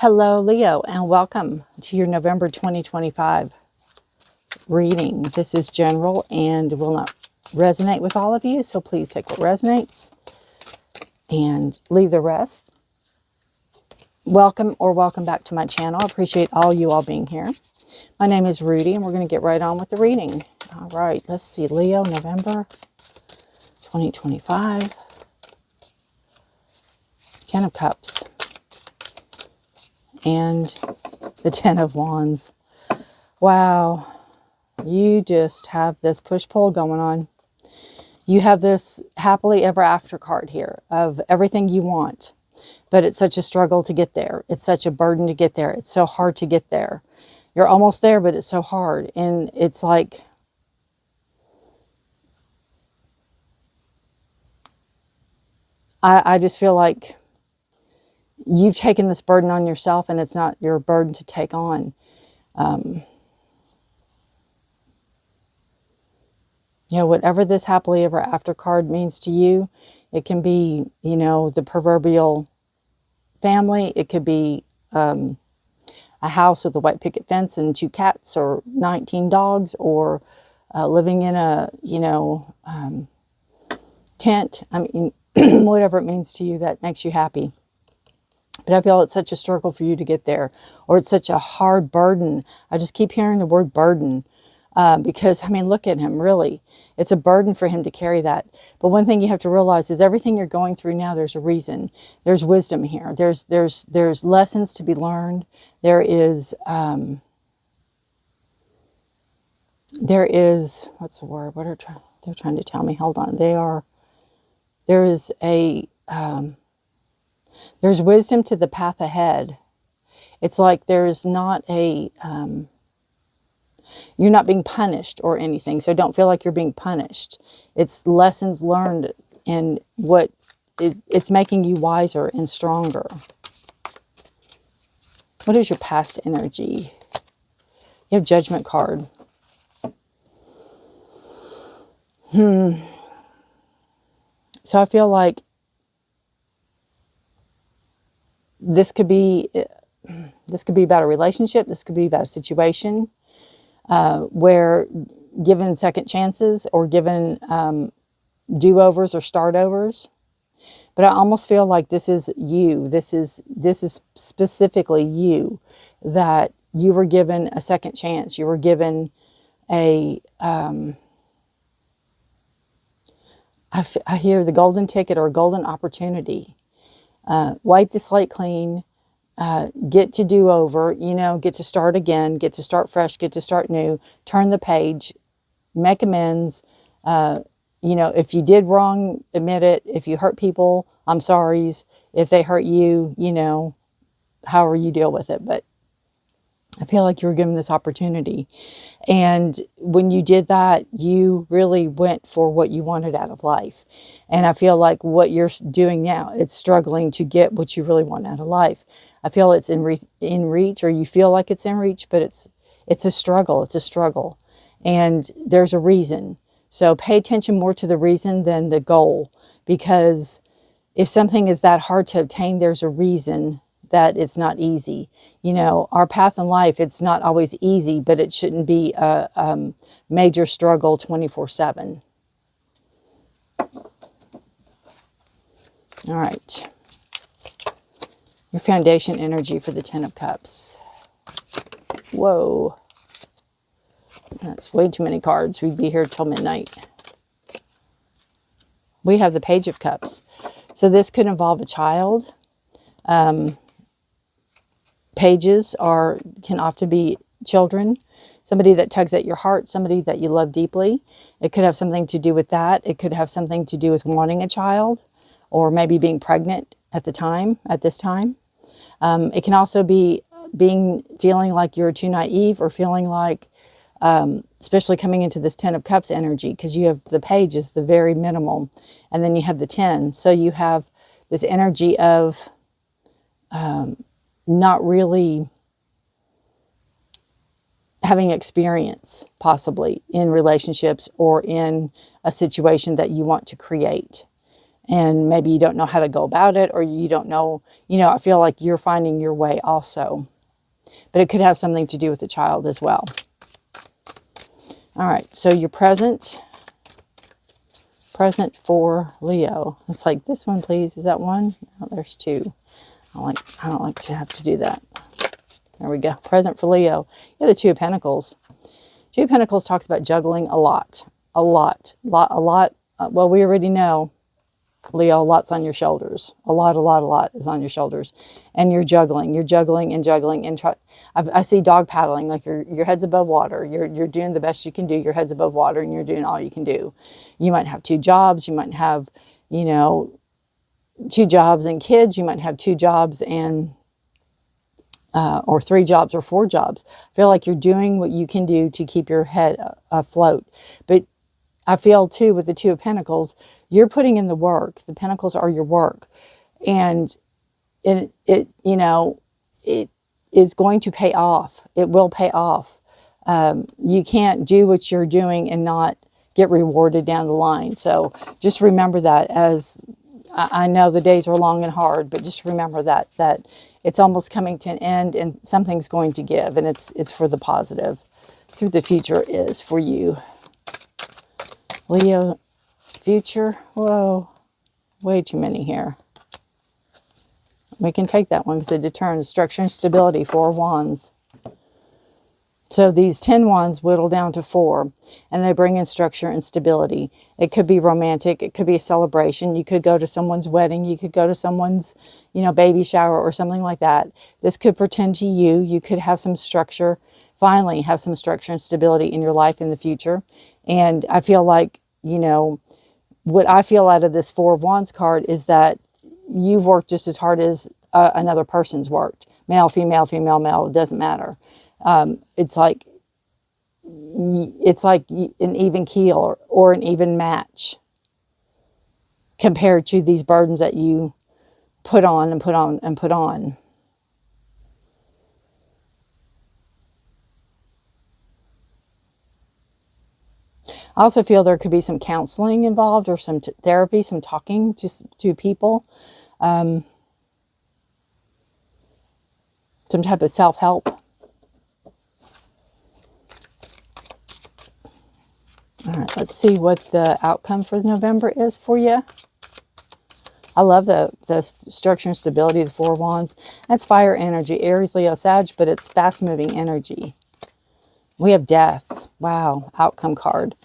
Hello, Leo, and welcome to your November 2025 reading. This is general and will not resonate with all of you, so please take what resonates and leave the rest. Welcome or welcome back to my channel. I appreciate all you all being here. My name is Rudi, and we're going to get right on with the reading. All right, let's see. Leo, November 2025. Ten of Cups. And the Ten of Wands. Wow. You just have this push-pull going on. You have this happily ever after card here of everything you want. But it's such a struggle to get there. It's such a burden to get there. It's so hard to get there. You're almost there, but it's so hard. And it's like, I just feel like you've taken this burden on yourself, and it's not your burden to take on. You know, whatever this happily ever after card means to you, it can be, you know, the proverbial family. It could be a house with a white picket fence and 2 cats or 19 dogs, or living in a, you know, tent. I mean, whatever it means to you that makes you happy. But I feel it's such a struggle for you to get there, or it's such a hard burden. I just keep hearing the word burden because, I mean, look at him, really. It's a burden for him to carry that. But one thing you have to realize is everything you're going through now, there's a reason. There's wisdom here. There's lessons to be learned. There is, what's the word? What are they're trying to tell me? Hold on. There is a, there's wisdom to the path ahead. It's like there's not a, you're not being punished or anything. So don't feel like you're being punished. It's lessons learned, and it's making you wiser and stronger. What is your past energy? You have Judgment card. So I feel like this could be about a relationship. This could be about a situation where given second chances or given do-overs or start-overs. But I almost feel like this is you. This is specifically you, that you were given a second chance. You were given a, I hear the golden ticket or a golden opportunity. Wipe the slate clean. Get to do over, you know, get to start again, get to start fresh, get to start new, turn the page, make amends. You know, if you did wrong, admit it. If you hurt people, I'm sorry's. If they hurt you, you know, however you deal with it. But I feel like you were given this opportunity. And when you did that, you really went for what you wanted out of life. And I feel like what you're doing now, it's struggling to get what you really want out of life. I feel it's in reach, or you feel like it's in reach, but it's a struggle. It's a struggle. And there's a reason. So pay attention more to the reason than the goal. Because if something is that hard to obtain, there's a reason that it's not easy. You know, our path in life, it's not always easy, but it shouldn't be a major struggle 24/7. All right. Your foundation energy for the Ten of Cups. Whoa. That's way too many cards. We'd be here till midnight. We have the Page of Cups. So this could involve a child. Pages can often be children, somebody that tugs at your heart, somebody that you love deeply. It could have something to do with that. It could have something to do with wanting a child, or maybe being pregnant at this time. It can also be feeling like you're too naive, or feeling like, especially coming into this Ten of Cups energy, because you have the Page is the very minimal, and then you have the 10. So you have this energy of not really having experience, possibly in relationships or in a situation that you want to create. and maybe you don't know how to go about it, or you don't know, I feel like you're finding your way also. But it could have something to do with the child as well. All right, so your present for Leo. It's like, this one, please. Is that one? Oh, there's two. I don't like to have to do that. There we go. Present for Leo. Yeah, the Two of Pentacles. Two of Pentacles talks about juggling a lot. Well, we already know, Leo, lots on your shoulders. A lot is on your shoulders. And you're juggling. You're juggling and juggling. And I see dog paddling, like your head's above water. You're doing the best you can do. Your head's above water and you're doing all you can do. You might have 2 jobs. You might have, 2 jobs and kids. You might have 2 jobs and or 3 jobs or 4 jobs. I feel like you're doing what you can do to keep your head afloat. But I feel too with the Two of Pentacles, you're putting in the work. The Pentacles are your work. And it is going to pay off. It will pay off. You can't do what you're doing and not get rewarded down the line. So just remember that. As I know the days are long and hard, but just remember that it's almost coming to an end and something's going to give, and it's for the positive. It's who the future is for you. Leo, future. Whoa, way too many here. We can take that one because it determines structure and stability. 4 wands. So these 10 wands whittle down to 4, and they bring in structure and stability. It could be romantic. It could be a celebration. You could go to someone's wedding. You could go to someone's, baby shower or something like that. This could pertain to you. You could have some structure, finally have some structure and stability in your life in the future. And I feel like, what I feel out of this 4 of Wands card is that you've worked just as hard as another person's worked. Male, female, female, male, it doesn't matter. It's like an even keel or an even match compared to these burdens that you put on and put on and put on. I also feel there could be some counseling involved, or some therapy, some talking to people, some type of self-help. All right, let's see what the outcome for November is for you. I love the structure and stability of the 4 wands. That's fire energy, Aries, Leo, Sag, but it's fast-moving energy. We have death. Wow, outcome card.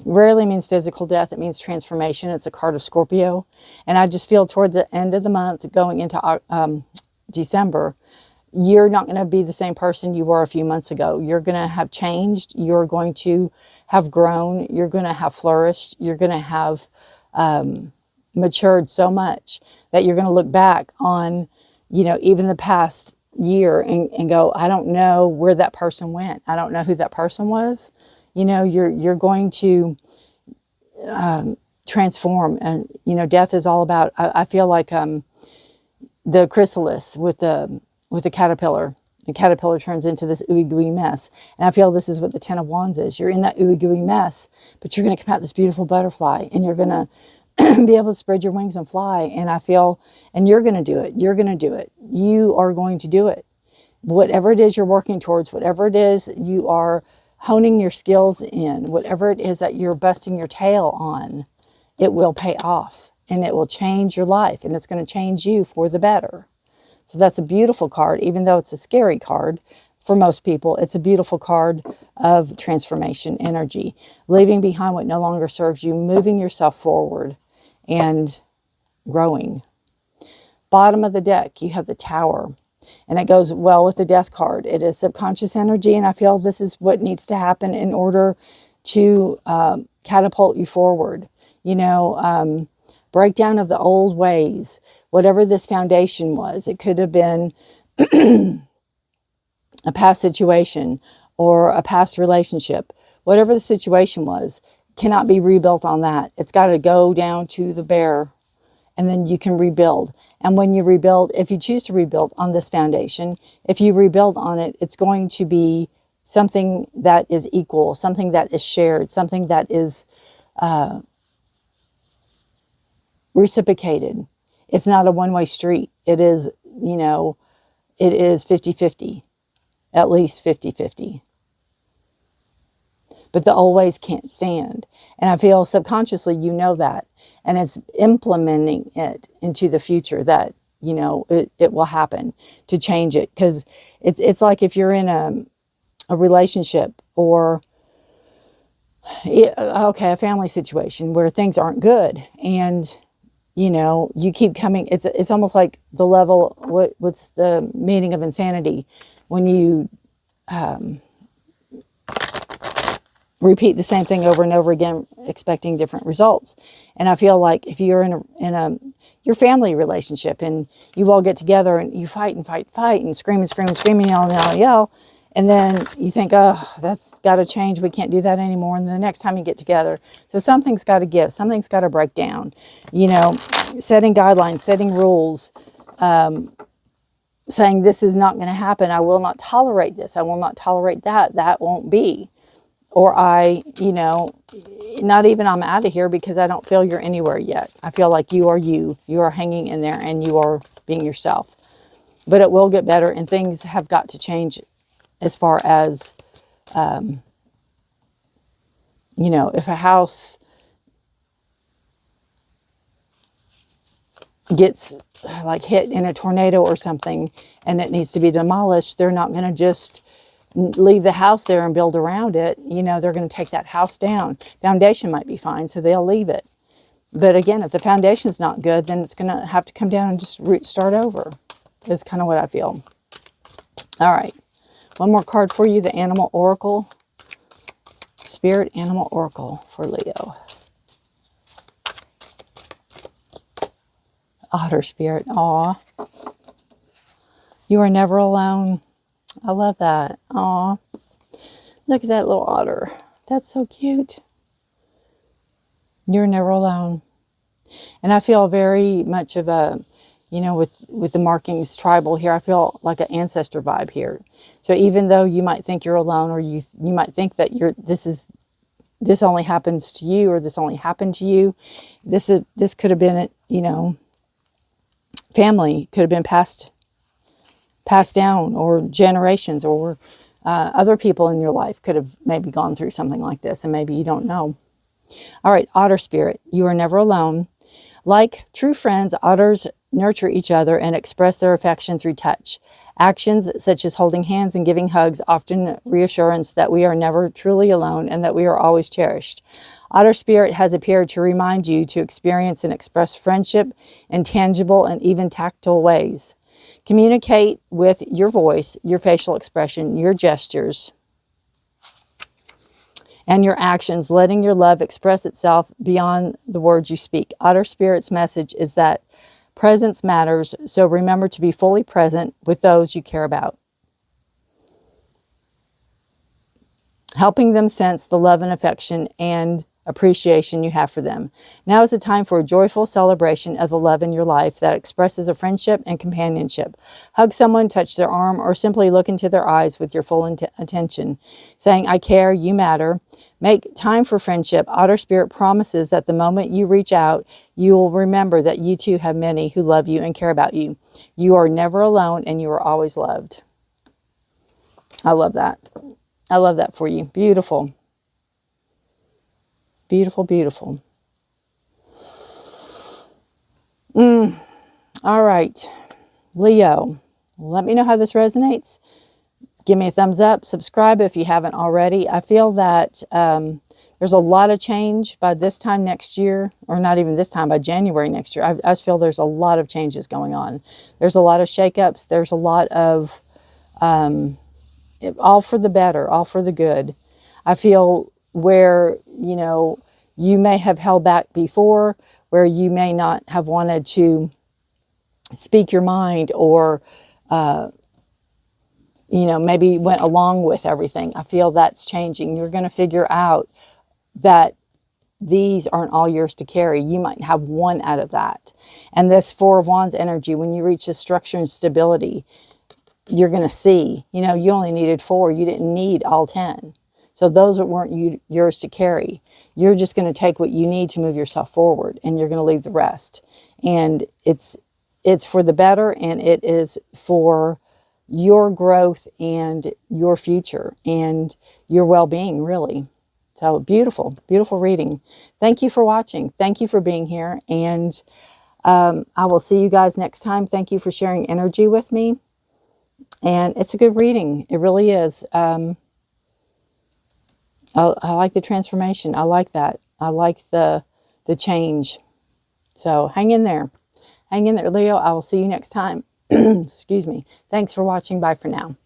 Rarely means physical death. It means transformation. It's a card of Scorpio. And I just feel toward the end of the month, going into December, you're not going to be the same person you were a few months ago. You're going to have changed. You're going to have grown. You're going to have flourished. You're going to have matured so much that you're going to look back on, even the past year and go, I don't know where that person went. I don't know who that person was. You're going to transform. And, death is all about, I feel like the chrysalis with the caterpillar. The caterpillar turns into this ooey gooey mess. And I feel this is what the 10 of Wands is. You're in that ooey gooey mess, but you're going to come out this beautiful butterfly, and you're going to be able to spread your wings and fly. And I feel, and you're going to do it. You're going to do it. You are going to do it. Whatever it is you're working towards, whatever it is you are honing your skills in, whatever it is that you're busting your tail on, it will pay off, and it will change your life, and it's going to change you for the better. So that's a beautiful card, even though it's a scary card for most people. It's a beautiful card of transformation energy, leaving behind what no longer serves you, moving yourself forward and growing. Bottom of the deck, you have the Tower. And it goes well with the Death card. It is subconscious energy, and I feel this is what needs to happen in order to catapult you forward. Breakdown of the old ways, whatever this foundation was. It could have been a past situation or a past relationship. Whatever the situation was, cannot be rebuilt on that. It's got to go down to the bare, and then you can rebuild. And when you rebuild, if you choose to rebuild on this foundation, if you rebuild on it, it's going to be something that is equal, something that is shared, something that is reciprocated. It's not a one-way street. It is, it is 50-50, at least 50-50. But the always can't stand. And I feel subconsciously you know that. And it's implementing it into the future that, it will happen to change it. Because it's like if you're in a relationship or, a family situation where things aren't good. And, you keep coming. It's almost like the level, what's the meaning of insanity? When you repeat the same thing over and over again, expecting different results. And I feel like if you're in your family relationship and you all get together and you fight and scream and scream and scream and yell, and then you think, oh, that's got to change. We can't do that anymore. And then the next time you get together, so something's got to give, something's got to break down. Setting guidelines, setting rules, saying this is not going to happen. I will not tolerate this. I will not tolerate that. That won't be. Or not even I'm out of here because I don't feel you're anywhere yet. I feel like you are you. You are hanging in there and you are being yourself. But it will get better and things have got to change as far as, if a house gets like hit in a tornado or something and it needs to be demolished, they're not going to just leave the house there and build around it. They're going to take that house down. Foundation might be fine, so they'll leave it. But again, if the foundation's not good, then it's going to have to come down and just start over. Is kind of what I feel. All right. One more card for you, the Animal Oracle. Spirit Animal Oracle for Leo. Otter Spirit. Aw. You are never alone. I love that. Aw. Look at that little otter. That's so cute. You're never alone. And I feel very much of a, with the markings tribal here, I feel like an ancestor vibe here. So even though you might think you're alone, or you might think that this only happens to you, or this only happened to you, this could have been, family could have been passed down, or generations, or other people in your life could have maybe gone through something like this, and maybe you don't know. All right, Otter Spirit, you are never alone. Like true friends, otters nurture each other and express their affection through touch. Actions such as holding hands and giving hugs often reassurance that we are never truly alone and that we are always cherished. Otter Spirit has appeared to remind you to experience and express friendship in tangible and even tactile ways. Communicate with your voice, your facial expression, your gestures, and your actions, letting your love express itself beyond the words you speak. Otter Spirit's message is that presence matters, so remember to be fully present with those you care about, helping them sense the love and affection and appreciation you have for them. Now is the time for a joyful celebration of the love in your life that expresses a friendship and companionship. Hug someone, touch their arm, or simply look into their eyes with your full attention, saying, I care, you matter. Make time for friendship. Otter Spirit promises that the moment you reach out, you will remember that you too have many who love you and care about you. You are never alone and you are always loved. I love that. I love that for you. Beautiful. Beautiful, beautiful. All right, Leo, let me know how this resonates. Give me a thumbs up. Subscribe if you haven't already. I feel that there's a lot of change by this time next year, or not even this time, by January next year. I just feel there's a lot of changes going on. There's a lot of shakeups. There's a lot of all for the better, all for the good. I feel where, you may have held back before, where you may not have wanted to speak your mind, or, maybe went along with everything. I feel that's changing. You're going to figure out that these aren't all yours to carry. You might have one out of that. And this Four of Wands energy, when you reach this structure and stability, you're going to see, you only needed 4. You didn't need all 10. So those weren't yours to carry. You're just going to take what you need to move yourself forward, and you're going to leave the rest. And it's for the better, and it is for your growth and your future and your well-being, really. So beautiful, beautiful reading. Thank you for watching. Thank you for being here. And I will see you guys next time. Thank you for sharing energy with me. And it's a good reading. It really is. I like the transformation. I like that. I like the change. So hang in there. Hang in there, Leo. I will see you next time. Excuse me. Thanks for watching. Bye for now.